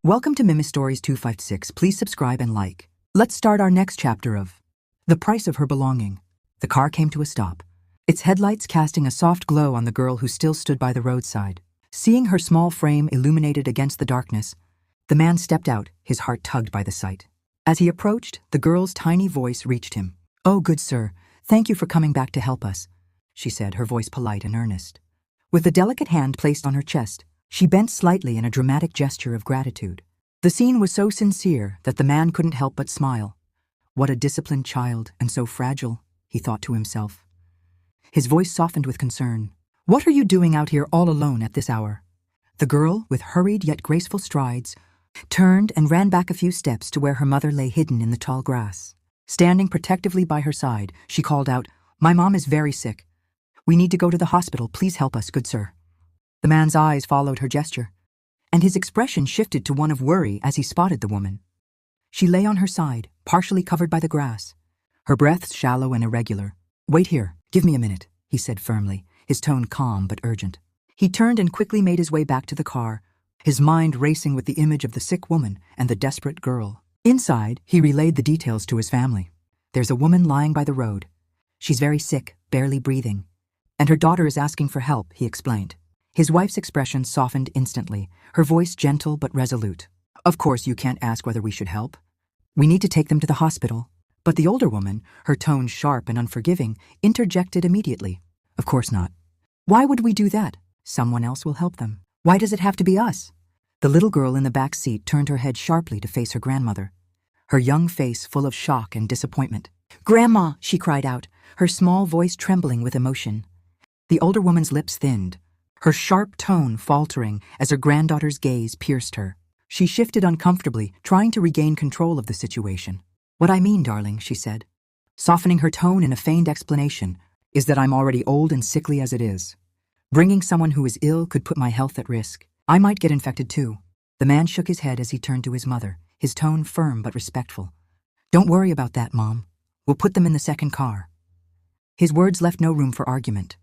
Welcome to Mimi Stories 256. Please subscribe and like. Let's start our next chapter of The Price of Her Belonging. The car came to a stop, its headlights casting a soft glow on the girl who still stood by the roadside. Seeing her small frame illuminated against the darkness, the man stepped out, his heart tugged by the sight. As he approached, the girl's tiny voice reached him. "Oh, good sir, thank you for coming back to help us," she said, her voice polite and earnest. With a delicate hand placed on her chest, she bent slightly in a dramatic gesture of gratitude. The scene was so sincere that the man couldn't help but smile. What a disciplined child, and so fragile, he thought to himself. His voice softened with concern. "What are you doing out here all alone at this hour?" The girl, with hurried yet graceful strides, turned and ran back a few steps to where her mother lay hidden in the tall grass. Standing protectively by her side, she called out, "My mom is very sick. We need to go to the hospital. Please help us, good sir." The man's eyes followed her gesture, and his expression shifted to one of worry as he spotted the woman. She lay on her side, partially covered by the grass, her breaths shallow and irregular. "Wait here, give me a minute," he said firmly, his tone calm but urgent. He turned and quickly made his way back to the car, his mind racing with the image of the sick woman and the desperate girl. Inside, he relayed the details to his family. "There's a woman lying by the road. She's very sick, barely breathing, and her daughter is asking for help," he explained. His wife's expression softened instantly, her voice gentle but resolute. "Of course you can't ask whether we should help. We need to take them to the hospital." But the older woman, her tone sharp and unforgiving, interjected immediately. "Of course not. Why would we do that? Someone else will help them. Why does it have to be us?" The little girl in the back seat turned her head sharply to face her grandmother, her young face full of shock and disappointment. "Grandma," she cried out, her small voice trembling with emotion. The older woman's lips thinned, her sharp tone faltering as her granddaughter's gaze pierced her. She shifted uncomfortably, trying to regain control of the situation. "What I mean, darling," she said, softening her tone in a feigned explanation, "is that I'm already old and sickly as it is. Bringing someone who is ill could put my health at risk. I might get infected too." The man shook his head as he turned to his mother, his tone firm but respectful. "Don't worry about that, Mom. We'll put them in the second car." His words left no room for argument.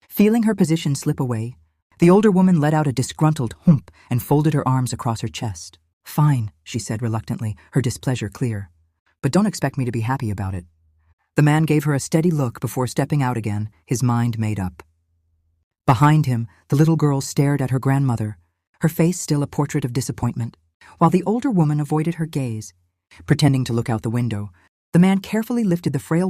Feeling her position slip away, the older woman let out a disgruntled hump and folded her arms across her chest. "Fine," she said reluctantly, her displeasure clear. "But don't expect me to be happy about it." The man gave her a steady look before stepping out again, his mind made up. Behind him, the little girl stared at her grandmother, her face still a portrait of disappointment. While the older woman avoided her gaze, pretending to look out the window, the man carefully lifted the frail